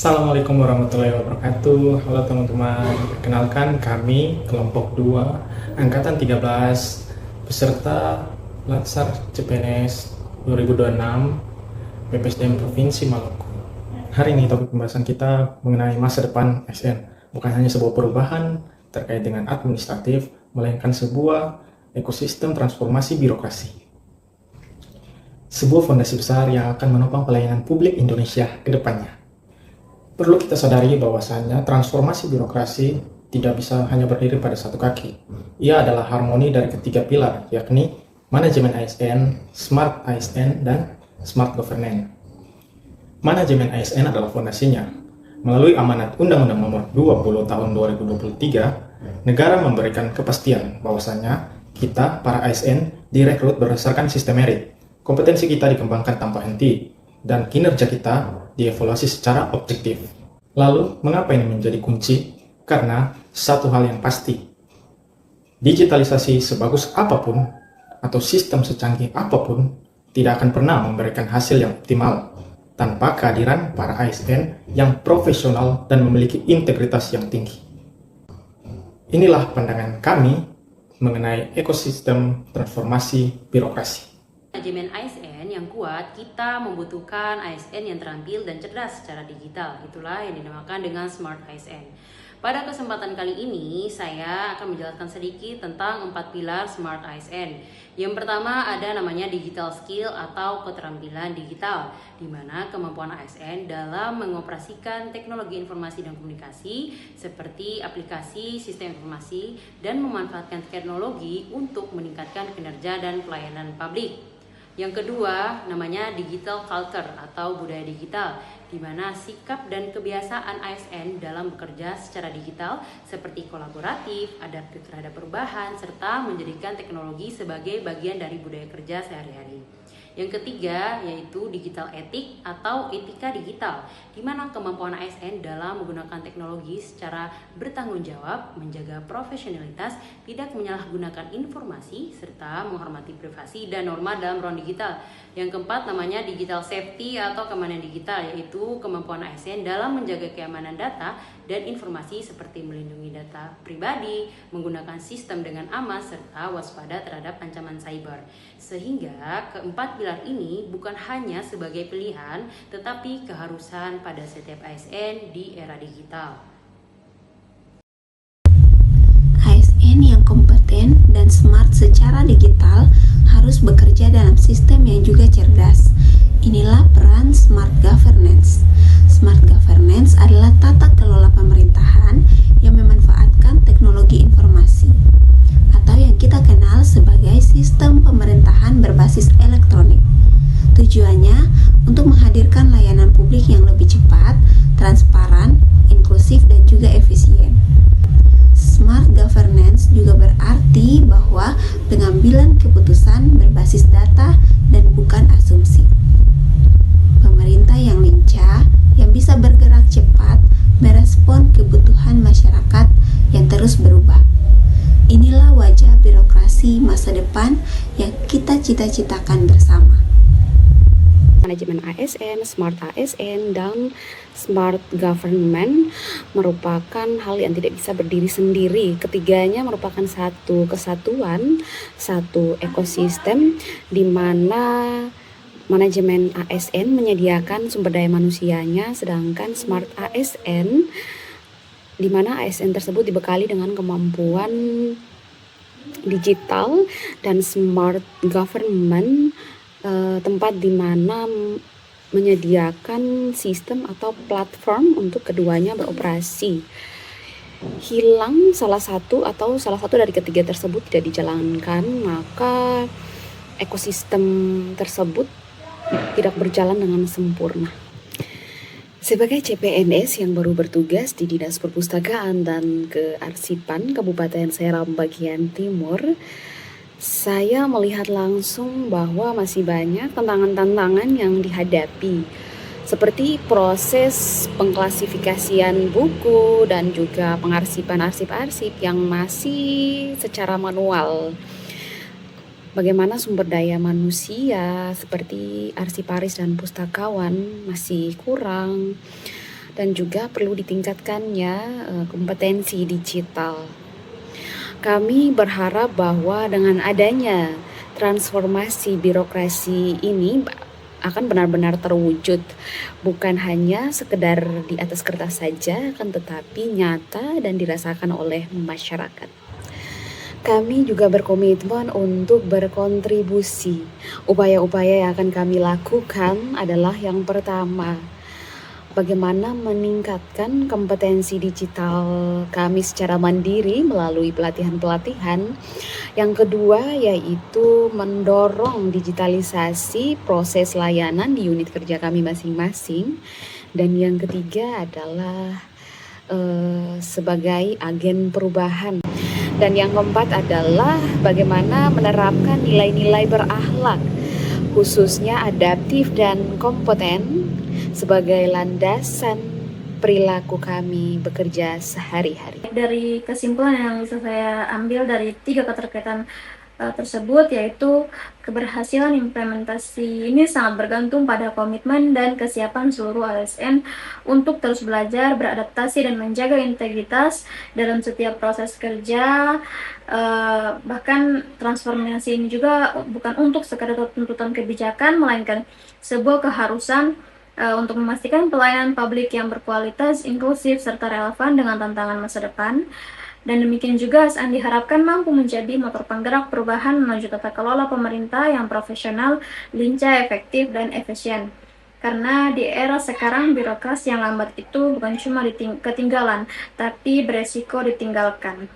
Assalamualaikum warahmatullahi wabarakatuh. Halo teman-teman, perkenalkan kami kelompok 2 Angkatan 13 peserta Latsar CPNS 2026 BPSDM Provinsi Maluku. Hari ini topik pembahasan kita mengenai masa depan ASN. Bukan hanya sebuah perubahan terkait dengan administratif, melainkan sebuah ekosistem transformasi birokrasi. Sebuah fondasi besar yang akan menopang pelayanan publik Indonesia ke depannya. Perlu kita sadari bahwasannya transformasi birokrasi tidak bisa hanya berdiri pada satu kaki. Ia adalah harmoni dari ketiga pilar, yakni manajemen ASN, smart ASN, dan smart governance. Manajemen ASN adalah fondasinya. Melalui amanat Undang-Undang Nomor 20 Tahun 2023, negara memberikan kepastian bahwasannya kita, para ASN, direkrut berdasarkan sistem merit. Kompetensi kita dikembangkan tanpa henti, dan kinerja kita dievaluasi secara objektif. Lalu, mengapa ini menjadi kunci? Karena satu hal yang pasti, digitalisasi sebagus apapun atau sistem secanggih apapun tidak akan pernah memberikan hasil yang optimal tanpa kehadiran para ASN yang profesional dan memiliki integritas yang tinggi. Inilah pandangan kami mengenai ekosistem transformasi birokrasi. Manajemen ASN yang kuat, kita membutuhkan ASN yang terampil dan cerdas secara digital. Itulah yang dinamakan dengan Smart ASN. Pada kesempatan kali ini, saya akan menjelaskan sedikit tentang 4 pilar Smart ASN. Yang pertama ada namanya digital skill atau keterampilan digital, di mana kemampuan ASN dalam mengoperasikan teknologi informasi dan komunikasi seperti aplikasi, sistem informasi, dan memanfaatkan teknologi untuk meningkatkan kinerja dan pelayanan publik. Yang kedua namanya digital culture atau budaya digital, di mana sikap dan kebiasaan ASN dalam bekerja secara digital seperti kolaboratif, adaptif terhadap perubahan, serta menjadikan teknologi sebagai bagian dari budaya kerja sehari-hari. Yang ketiga yaitu digital etik atau etika digital, di mana kemampuan ASN dalam menggunakan teknologi secara bertanggung jawab, menjaga profesionalitas, tidak menyalahgunakan informasi, serta menghormati privasi dan norma dalam ruang digital. Yang keempat namanya digital safety atau keamanan digital, yaitu kemampuan ASN dalam menjaga keamanan data dan informasi seperti melindungi data pribadi, menggunakan sistem dengan aman, serta waspada terhadap ancaman cyber. Sehingga keempat pilar ini bukan hanya sebagai pilihan, tetapi keharusan pada setiap ASN di era digital. ASN yang kompeten dan smart secara digital harus bekerja dalam sistem yang juga cerdas. Inilah peran Smart Governance. Smart Governance adalah tata kelola pemerintahan yang memanfaatkan teknologi informasi atau yang kita kenal sebagai sistem pemerintahan berbasis elektronik. Tujuannya untuk menghadirkan layanan publik yang lebih cepat, transparan, inklusif, dan juga efisien. Smart governance juga berarti bahwa pengambilan keputusan berbasis data dan bukan asumsi. Pemerintah yang lincah, yang bisa bergerak cepat, merespon kebutuhan masyarakat yang terus berubah. Inilah wajah birokrasi masa depan yang kita cita-citakan bersama. Manajemen ASN, Smart ASN, dan Smart Government merupakan hal yang tidak bisa berdiri sendiri. Ketiganya merupakan satu kesatuan, satu ekosistem di mana manajemen ASN menyediakan sumber daya manusianya, sedangkan Smart ASN di mana ASN tersebut dibekali dengan kemampuan digital, dan Smart Government tempat di mana menyediakan sistem atau platform untuk keduanya beroperasi. Hilang salah satu dari ketiga tersebut tidak dijalankan, maka ekosistem tersebut tidak berjalan dengan sempurna. Sebagai CPNS yang baru bertugas di Dinas Perpustakaan dan Kearsipan Kabupaten Seram bagian Timur, saya melihat langsung bahwa masih banyak tantangan-tantangan yang dihadapi, seperti proses pengklasifikasian buku dan juga pengarsipan arsip-arsip yang masih secara manual. Bagaimana sumber daya manusia seperti arsiparis dan pustakawan masih kurang. dan juga perlu ditingkatkannya kompetensi digital. Kami berharap bahwa dengan adanya transformasi birokrasi ini akan benar-benar terwujud, bukan hanya sekedar di atas kertas saja, akan tetapi nyata dan dirasakan oleh masyarakat. Kami juga berkomitmen untuk berkontribusi. Upaya-upaya yang akan kami lakukan adalah yang pertama, bagaimana meningkatkan kompetensi digital kami secara mandiri melalui pelatihan-pelatihan. Yang kedua yaitu mendorong digitalisasi proses layanan di unit kerja kami masing-masing. Dan yang ketiga adalah sebagai agen perubahan. Dan yang keempat adalah bagaimana menerapkan nilai-nilai berakhlak, khususnya adaptif dan kompeten, sebagai landasan perilaku kami bekerja sehari-hari. Dari kesimpulan yang bisa saya ambil dari 3 keterkaitan tersebut, yaitu keberhasilan implementasi ini sangat bergantung pada komitmen dan kesiapan seluruh ASN untuk terus belajar, beradaptasi, dan menjaga integritas dalam setiap proses kerja. Bahkan transformasi ini juga bukan untuk sekadar tuntutan kebijakan, melainkan sebuah keharusan untuk memastikan pelayanan publik yang berkualitas, inklusif, serta relevan dengan tantangan masa depan. Dan demikian juga ASN diharapkan mampu menjadi motor penggerak perubahan menuju tata kelola pemerintah yang profesional, lincah, efektif, dan efisien. Karena di era sekarang birokrasi yang lambat itu bukan cuma ketinggalan, tapi beresiko ditinggalkan.